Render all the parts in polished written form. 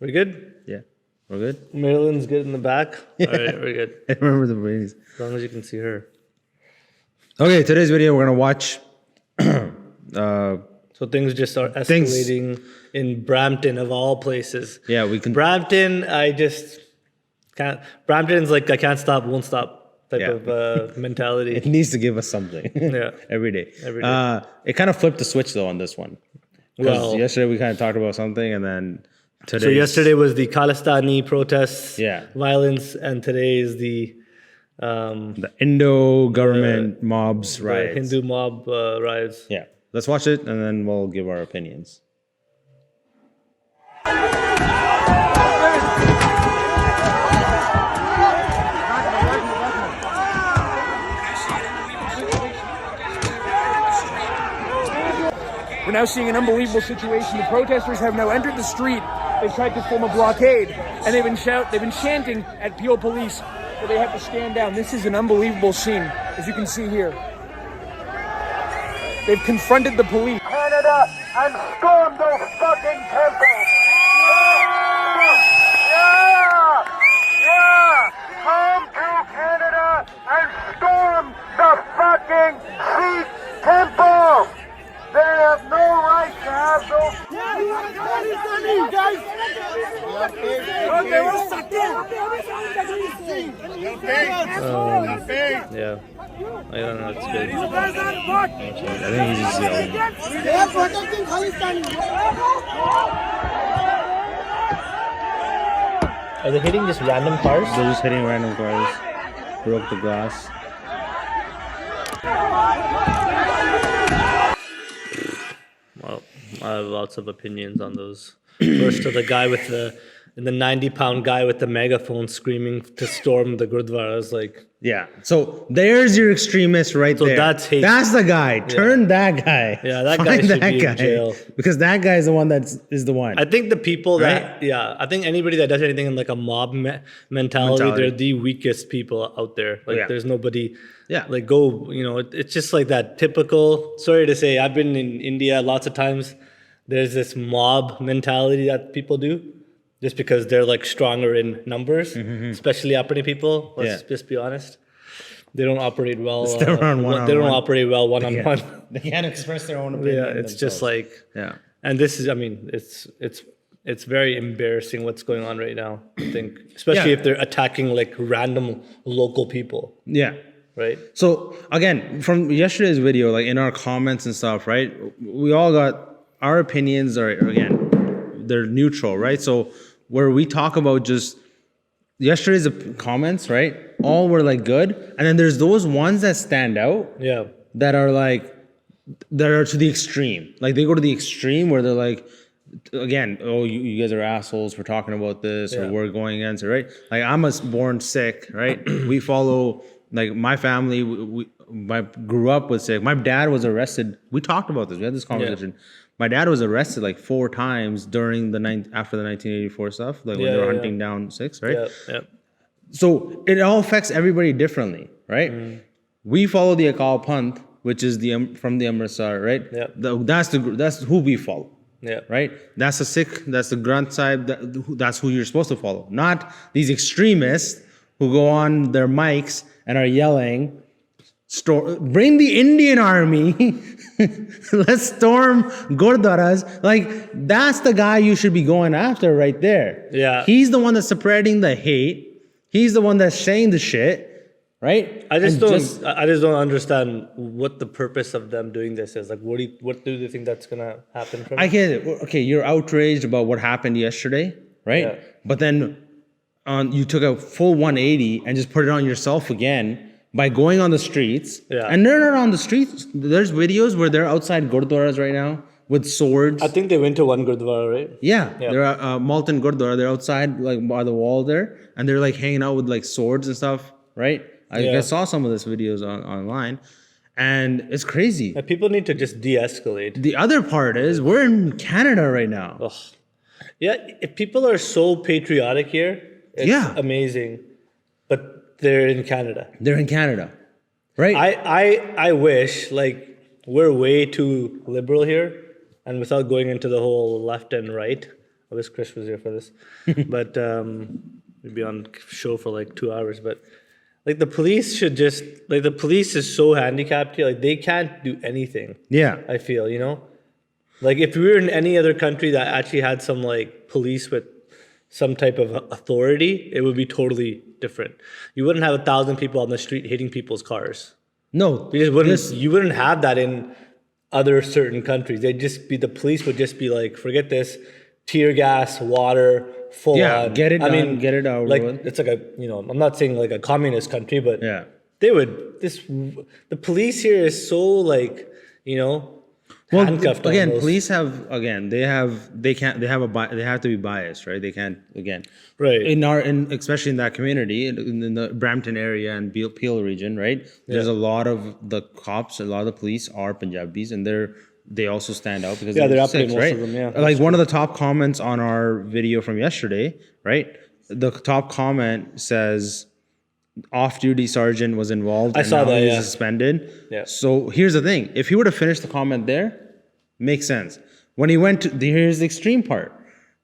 We're good? Yeah. We're good? Marilyn's good in the back? All right, we're good. I remember the ratings. As long as you can see her. Okay, today's video, we're going to watch... So things just are escalating in Brampton, of all places. Yeah, we can... Brampton, I just can't... Brampton's like, I can't stop, won't stop type of mentality. It needs to give us something. Yeah. Every day. Every day. It kind of flipped the switch, though, on this one. Well, yesterday we kind of talked about something, and then today... So yesterday was the Khalistani protests, Yeah. violence, and today is the Indo government mobs riots. Hindu mob riots. Yeah. Let's watch it, and then we'll give our opinions. We're now seeing an unbelievable situation. The protesters have now entered the street. They've tried to form a blockade, and they've been chanting at Peel Police that they have to stand down. This is an unbelievable scene, as you can see here. They've confronted the police. Canada and storm those fucking temples. Yeah! Come to Canada and storm the fucking Sikh temple. They have no right to have those. Yeah. I don't know, it's good. I think he's just yelling. They are protecting Khalistani. Are they hitting just random cars? They're just hitting random cars. Broke the glass. Well, I have lots of opinions on those. First to the guy with the 90-pound guy with the megaphone screaming to storm the Gurdwara. I was like... Yeah. So there's your extremist right there. So that's hate. That's the guy. Turn that guy. Yeah, that guy Find should that be guy. in jail. Because that guy is the one is the one. I think the people Right? I think anybody that does anything in like a mob mentality, they're the weakest people out there. Like there's nobody... Yeah. Like it's just like that typical, sorry to say, I've been in India lots of times. There's this mob mentality that people do just because they're like stronger in numbers, especially Apani people. Let's just be honest. They don't operate well. They don't operate well one-on-one. They can't express their own opinion. Yeah, it's just like, and this is, I mean, it's very embarrassing what's going on right now, I think, especially if they're attacking like random local people. Yeah. Right. So again, from yesterday's video, like in our comments and stuff, right? We all got our opinions are, again, they're neutral, right? So where we talk about just yesterday's comments, right? All were like good. And then there's those ones that stand out. Yeah. That are to the extreme. Like they go to the extreme where they're like, again, oh, you guys are assholes for talking about this, or we're going against it, right? Like I'm a born Sikh, right? We follow, like my family, I grew up with Sikh. My dad was arrested. We talked about this. We had this conversation. Yeah. My dad was arrested like 4 times during after the 1984 stuff, like when they were hunting down Sikhs, right? Yeah, yeah. So it all affects everybody differently, right? We follow the Akal Panth, which is from the Amritsar, right? Yeah. That's who we follow. Yeah. Right? That's the Sikh, that's the Granth Sahib, that's who you're supposed to follow. Not these extremists who go on their mics and are yelling, bring the Indian army, let's storm Gurdwaras. Like, that's the guy you should be going after right there. Yeah. He's the one that's spreading the hate. He's the one that's saying the shit, right? I just don't understand what the purpose of them doing this is. Like, what do they think that's gonna happen from? I get it. Okay, you're outraged about what happened yesterday, right? Yeah. But then you took a full 180 and just put it on yourself again by going on the streets. Yeah. And they're not on the streets. There's videos where they're outside Gurdwaras right now with swords. I think they went to one Gurdwara, right? Yeah. They're at Malton Gurdwara. They're outside like by the wall there, and they're like hanging out with like swords and stuff, right? I saw some of these videos online, and it's crazy. People need to just de-escalate. The other part is we're in Canada right now. Ugh. Yeah, if people are so patriotic here, it's amazing. But they're in Canada. They're in Canada, right? I wish, like, we're way too liberal here, and without going into the whole left and right, I wish Chris was here for this, but we'd be on show for like 2 hours. But like the police should just like the police is so handicapped here. Like they can't do anything. Yeah. I feel, you know, like if we were in any other country that actually had some like police with some type of authority, it would be totally different. You wouldn't have 1,000 people on the street hitting people's cars. No. You just wouldn't. You wouldn't have that in other certain countries. They'd just be the police would just be like, forget this, tear gas, water, full on. Get it done, get it over like with. it's like a I'm not saying like a communist country, but Yeah. they would the police here is so like Well, handcuffed again, almost. police have they have to be biased, right? They can't Right. especially in that community in the Brampton area and Peel region, right? There's a lot of the cops, a lot of the police are Punjabis, and they also stand out because they're up Sikhs, most right? of them, yeah. Like one of the top comments on our video from yesterday, right? The top comment says, off-duty sergeant was involved. I and saw now that, he's yeah. suspended. Yeah. So here's the thing: if he would have finished the comment there, makes sense. When he went to here's the extreme part.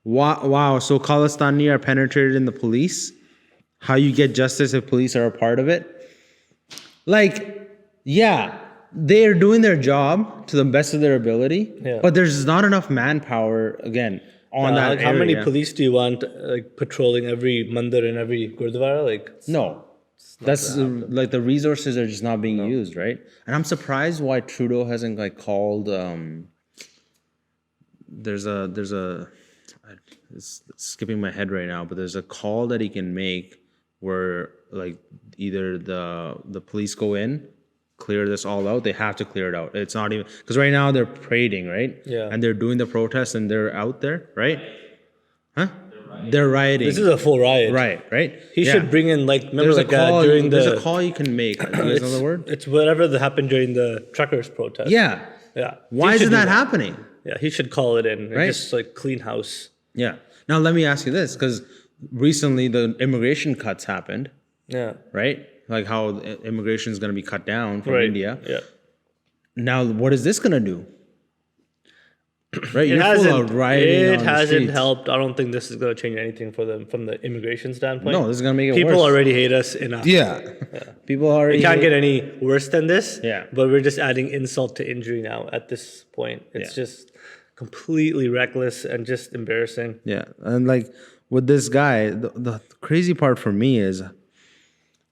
Wow. So Khalistani are penetrated in the police. How you get justice if police are a part of it? Like, yeah, they are doing their job to the best of their ability, but there's not enough manpower again on that like how many area. police do you want like patrolling every mandir and every gurdwara? Like No. That's like the resources are just not being used, right? And I'm surprised why Trudeau hasn't like called there's a it's skipping my head right now, but there's a call that he can make where like either the police go in, clear this all out. They have to clear it out. It's not even because right now they're parading, right? Yeah. And they're doing the protests and they're out there, right? Huh? They're rioting. this is a full riot. Right. He should bring in like remember There's a like call. during There's the a call you can make. Do you guys know the word? It's whatever that happened during the truckers protest. Yeah. Yeah. Why He should isn't do that happening? Yeah, he should call it in. Right. Just like clean house. Yeah. Now let me ask you this, because recently the immigration cuts happened, Yeah. right? Like how immigration is going to be cut down from Right. India. Yeah. Now, what is this going to do? Right, It you're full hasn't. out rioting It on the hasn't streets. helped. I don't think this is going to change anything for them from the immigration standpoint. No, this is gonna make it People worse. already hate us enough. Yeah. People already It can't get any worse than this. Yeah. But we're just adding insult to injury now at this point. It's just completely reckless and just embarrassing. Yeah, and like with this guy, the crazy part for me is,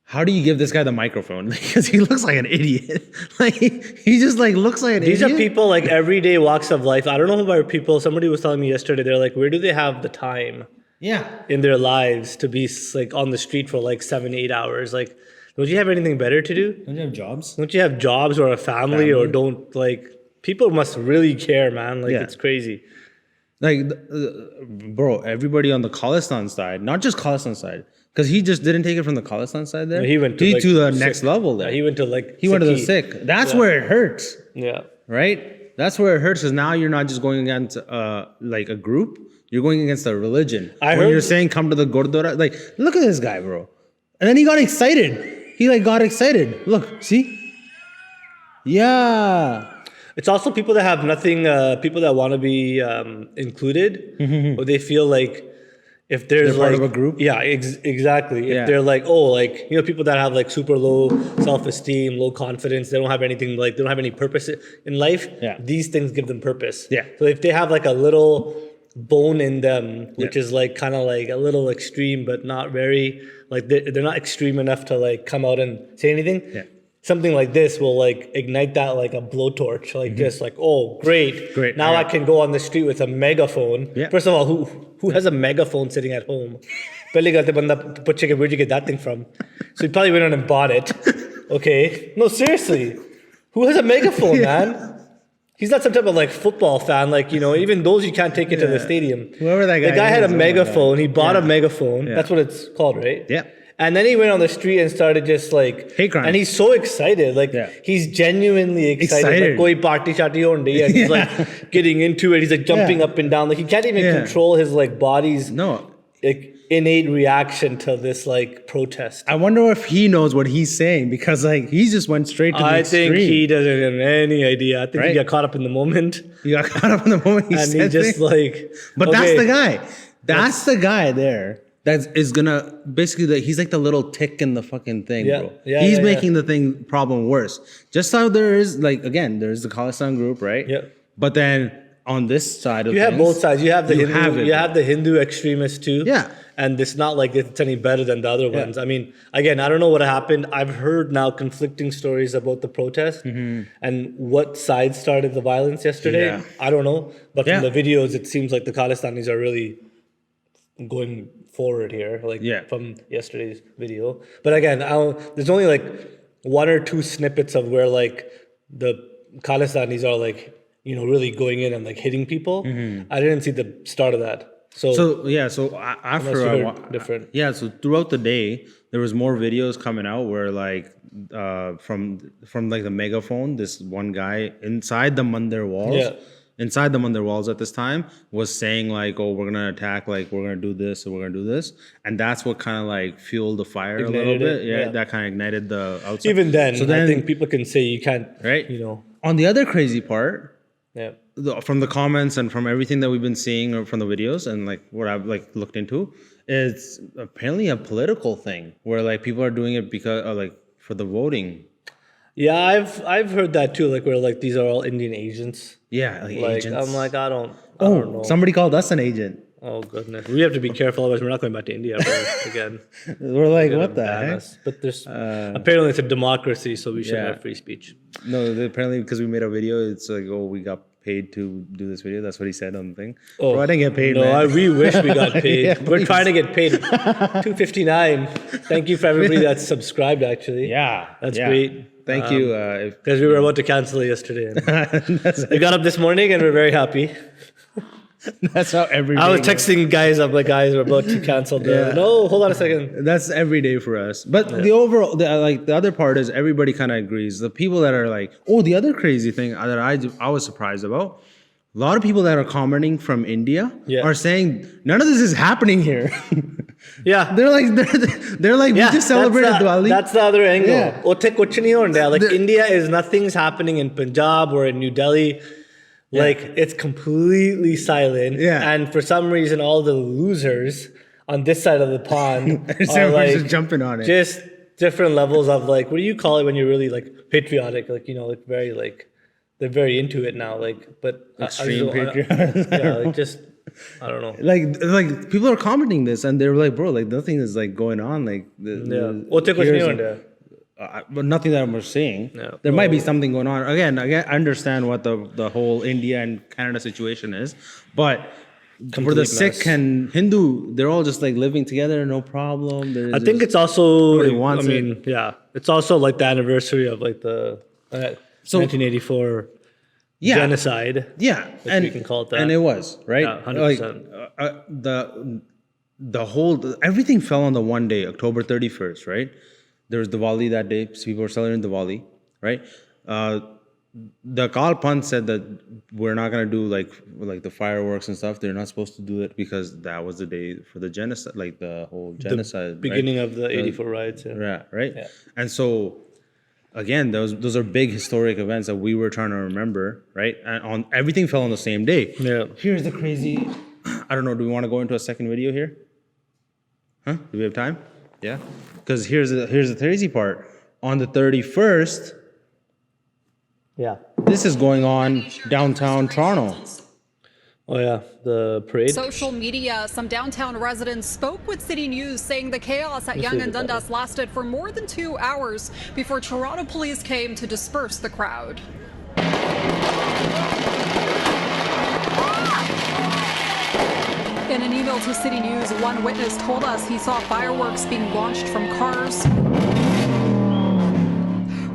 how do you give this guy the microphone? Because he looks like an idiot. Like he just like looks like an These idiot. are people like everyday walks of life. I don't know about people. Somebody was telling me yesterday, they're like, where do they have the time Yeah. in their lives to be like on the street for like 7-8 hours? Like, don't you have anything better to do? Don't you have jobs? Don't you have jobs or a family, or don't like people must really care, man. Like it's crazy. Like, bro, everybody on the Khalistan side, not just Khalistan side, because he just didn't take it from the Khalistan side there. He went to, like, to the Sikh. next level there. Yeah, he went to like He went to the Sikhi. Sikh. That's where it hurts, Yeah. right? That's where it hurts, because now you're not just going against like a group, you're going against a religion. I when heard- you're saying come to the Gurdwara, like, look at this guy, bro. And then he got excited. He like got excited. Look, see? Yeah. It's also people that have nothing, people that want to be included, or they feel like if there's They're part like of a group? Yeah, exactly. Yeah. If they're like, oh, like people that have like super low self-esteem, low confidence, they don't have anything like they don't have any purpose in life. Yeah. These things give them purpose. Yeah. So if they have like a little bone in them, which is like kind of like a little extreme, but not very like they're not extreme enough to like come out and say anything. Yeah. Something like this will like ignite that like a blowtorch, like this, like, oh, great. Great. Now Yeah. I can go on the street with a megaphone. Yeah. First of all, who has a megaphone sitting at home? Pehle galte banda puchhe ke, where'd you get that thing from? So he probably went on and bought it. Okay. No, seriously. Who has a megaphone, man? He's not some type of like football fan, like, even those you can't take it to the stadium. Whoever that guy The guy had a is, oh my God. megaphone. He bought a Yeah. megaphone. Yeah. That's what it's called, right? Yeah. And then he went on the street and started just like Hate crime. and he's so excited, like Yeah. he's genuinely excited. Excited. Like koi party shati on day, and he's like getting into it. He's like jumping Yeah. up and down. Like he can't even Yeah. control his like body's No. innate reaction to this like protest. I wonder if he knows what he's saying because like he just went straight to the I extreme. think he doesn't have any idea. I think he Right. got caught up in the moment, He got caught up in the moment he and he said just things. like. But okay, that's the guy. That's the guy there. That is gonna basically he's like the little tick in the fucking thing, Yeah, bro. yeah, He's yeah, making the thing problem worse. Just how there is like again, there's the Khalistan group, right? Yeah. But then on this side of You have things, both sides. You have the Hindu. have it, you bro. have the Hindu extremists too. Yeah. And it's not like it's any better than the other ones. I mean, again, I don't know what happened. I've heard now conflicting stories about the protest and what side started the violence yesterday. Yeah. I don't know. But Yeah. from the videos, it seems like the Khalistanis are really going forward here, like Yeah. from yesterday's video. But again, there's only like one or two snippets of where like the Khalistanis are like, really going in and like hitting people. I didn't see the start of that. So After you a heard while, different. yeah, so throughout the day there was more videos coming out where like from like the megaphone, this one guy inside the Mandir walls. Yeah. Inside the Mandir walls at this time was saying like, "Oh, we're gonna attack, like we're gonna do this, or we're gonna do this," and that's what kind of like fueled the fire a little Ignited bit. it, Yeah, yeah. that kind of ignited the outside. Even then, so I think people can say you can't, right, on the other crazy part, yeah. from the comments and from everything that we've been seeing or from the videos and like what I've like looked into, it's apparently a political thing where like people are doing it because like for the voting. Yeah, I've heard that too. Like where like these are all Indian agents. Yeah, like Like agents. I'm like I don't know. Somebody called us an agent. Oh goodness, we have to be careful. Otherwise, we're not going back to India bro, again. We're like, They're what the gonna ban heck? us. But there's apparently it's a democracy, so we should Yeah. have free speech. No, apparently because we made a video, it's like, oh, we got paid to do this video. That's what he said on the thing. Oh, Bro, I didn't get paid, No, man. we wish we got paid. Yeah, We're please. trying to get paid. $2.59. Thank you for everybody that's subscribed. Actually, Yeah, that's yeah. great. Thank you. Because we were about to cancel it yesterday. And we got up this morning and we're very happy. That's how every day I was goes. texting guys. I'm like, guys, we're about to cancel the. Yeah. No, hold on a second. That's every day for us. But the overall, the other part is everybody kind of agrees. The people that are like, oh, the other crazy thing that I was surprised about. A lot of people that are commenting from India Yeah. are saying none of this is happening here. Yeah. they're like, we just celebrated Diwali. That's the other angle. Yeah. Utte kuch nahi honda. Like The- India is nothing's happening in Punjab or in New Delhi. Like it's completely silent. Yeah. And for some reason, all the losers on this side of the pond are Everyone's like just jumping on it. Just different levels of like, what do you call it when you're really like patriotic? Like like very like they're very into it now. Like, but Extreme I patriotism. yeah, like just I don't know. like people are commenting this and they're like, bro, like nothing is like going on. Like, Yeah. Utte kuch nahi honda. But nothing that I'm seeing. Yeah. There might be something going on. Again, I understand what the whole India and Canada situation is, but for the Complete Sikh mess. and Hindu, they're all just like living together, no problem. I think it's also. Nobody wants I mean, yeah, it's also like the anniversary of like the 1984 genocide. Yeah, if and we can call it that. And it was right. Yeah, 100%. Like the whole everything fell on the one day, October 31st. Right, there was Diwali that day. So people were celebrating Diwali. Right. The Kal Panth said that we're not gonna do like the fireworks and stuff. They're not supposed to do it because that was the day for the genocide, like the whole genocide. Beginning of the 84 riots. Yeah. Yeah, right. Yeah. And so, again, those are big historic events that we were trying to remember, right? And on everything fell on the same day. Yeah. Here's the crazy. I don't know. Do we want to go into a second video here? Huh? Do we have time? Yeah. Because here's the crazy part. On the 31st, Yeah. this is going on downtown Toronto. Oh yeah, the parade. Social media, some downtown residents spoke with City News saying the chaos at Yonge and Dundas lasted for more than 2 hours before Toronto police came to disperse the crowd. In an email to City News, one witness told us he saw fireworks being launched from cars,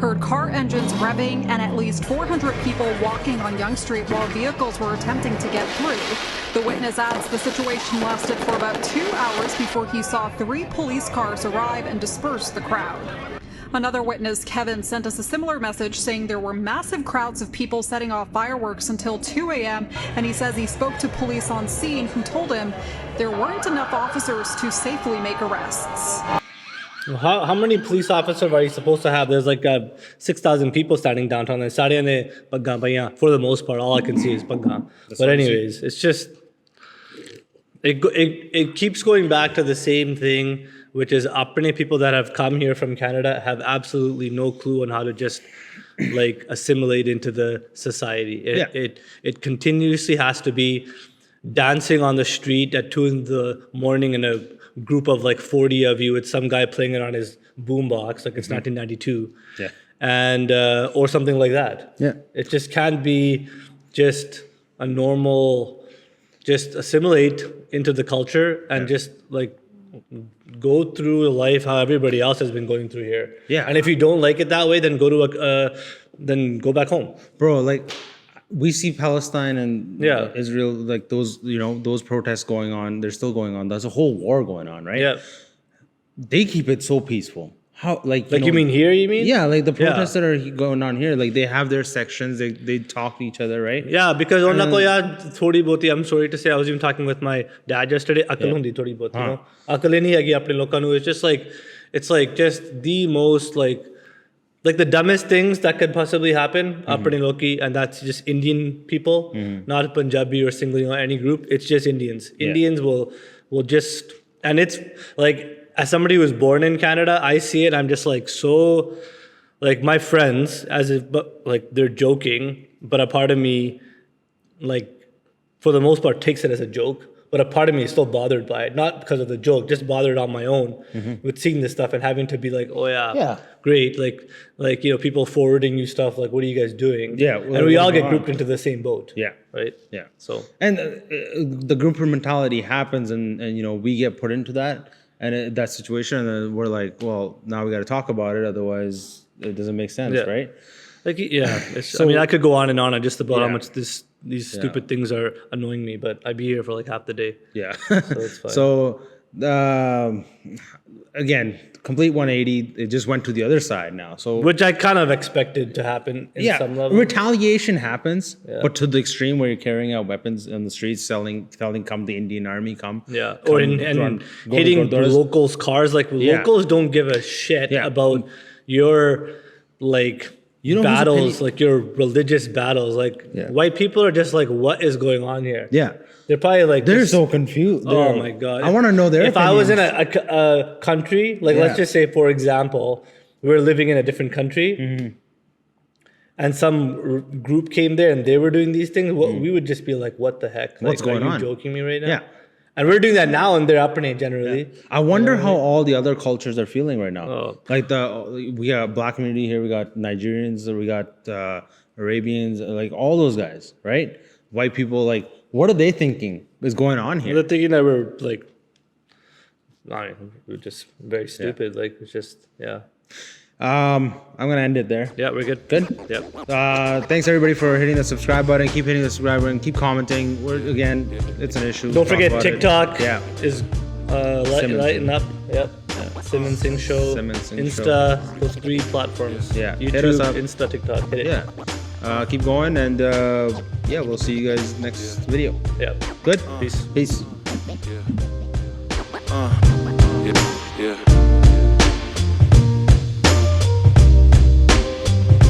heard car engines revving, and at least 400 people walking on Yonge Street while vehicles were attempting to get through. The witness adds the situation lasted for about 2 hours before he saw 3 police cars arrive and disperse the crowd. Another witness, Kevin, sent us a similar message saying there were massive crowds of people setting off fireworks until 2 a.m. And he says he spoke to police on scene who told him there weren't enough officers to safely make arrests. How many police officers are you supposed to have? There's like 6,000 people standing downtown. For the most part, all I can see is pagga. But anyways, it's just it keeps going back to the same thing, which is apne people that have come here from Canada have absolutely no clue on how to just like assimilate into the society. It continuously has to be dancing on the street at 2 in the morning in a group of like 40 of you with some guy playing it on his boombox like it's 1992, and or something like that. It just can't be just a normal, just assimilate into the culture and just like go through life how everybody else has been going through here. And if you don't like it that way, then go to then go back home, bro. Like, we see Palestine and Israel, like those, those protests going on. They're still going on. There's a whole war going on, right? They keep it so peaceful. How, you mean here? You mean? Yeah, like the protests that are going on here. Like they have their sections. They talk to each other, right? Yeah, because thodi bahut, I'm sorry to say, I was even talking with my dad yesterday. Akal hundi thodi bahut, you know. Akal nahi hegi apne lokan nu. It's just like, it's like just the most like the dumbest things that could possibly happen, apne loki, and that's just Indian people, not Punjabi or Singli or any group. It's just Indians. Indians will just, and it's like, as somebody who was born in Canada, I see it. I'm just like so, like my friends, as if like they're joking, but a part of me, like for the most part, takes it as a joke. But a part of me is still bothered by it, not because of the joke, just bothered on my own with seeing this stuff and having to be like, oh yeah, great, like people forwarding you stuff, like what are you guys doing? And we all get grouped into the same boat. Right. So and the grouper mentality happens, and we get put into that and that situation, and then we're like, well, now we got to talk about it, otherwise it doesn't make sense, right? Like so, I mean, I could go on and on just about how much these stupid things are annoying me, but I'd be here for like half the day. So it's fine. So again, complete 180. It just went to the other side now. So which I kind of expected to happen in some level. Retaliation happens, but to the extreme where you're carrying out weapons on the streets, telling come the Indian army, come. Or and hitting locals' cars. Like locals don't give a shit about your like battles, like your religious battles. Like white people are just like, what is going on here? They're probably like, they're so confused. Oh my God. I want to know their If I was in a country, like let's just say, for example, we're living in a different country and some group came there and they were doing these things, we would just be like, what the heck? What's going on? Are you joking me right now? And we're doing that now in their upper generally. I wonder how all the other cultures are feeling right now. Like we got black community here, we got Nigerians, we got Arabians, like all those guys, right? White people, like, what are they thinking is going on here? They're thinking that we're like, we're just very stupid. Like it's just I'm gonna end it there. We're good. Thanks everybody for hitting the subscribe button. Keep hitting the subscribe button. Keep commenting. Again, it's an issue. Don't forget TikTok is lighting up. Sim Singh Show. Insta. Those 3 platforms. YouTube, hit us up. Insta, TikTok. Hit it. Keep going, and we'll see you guys next video. Good. Peace. Peace. Yeah.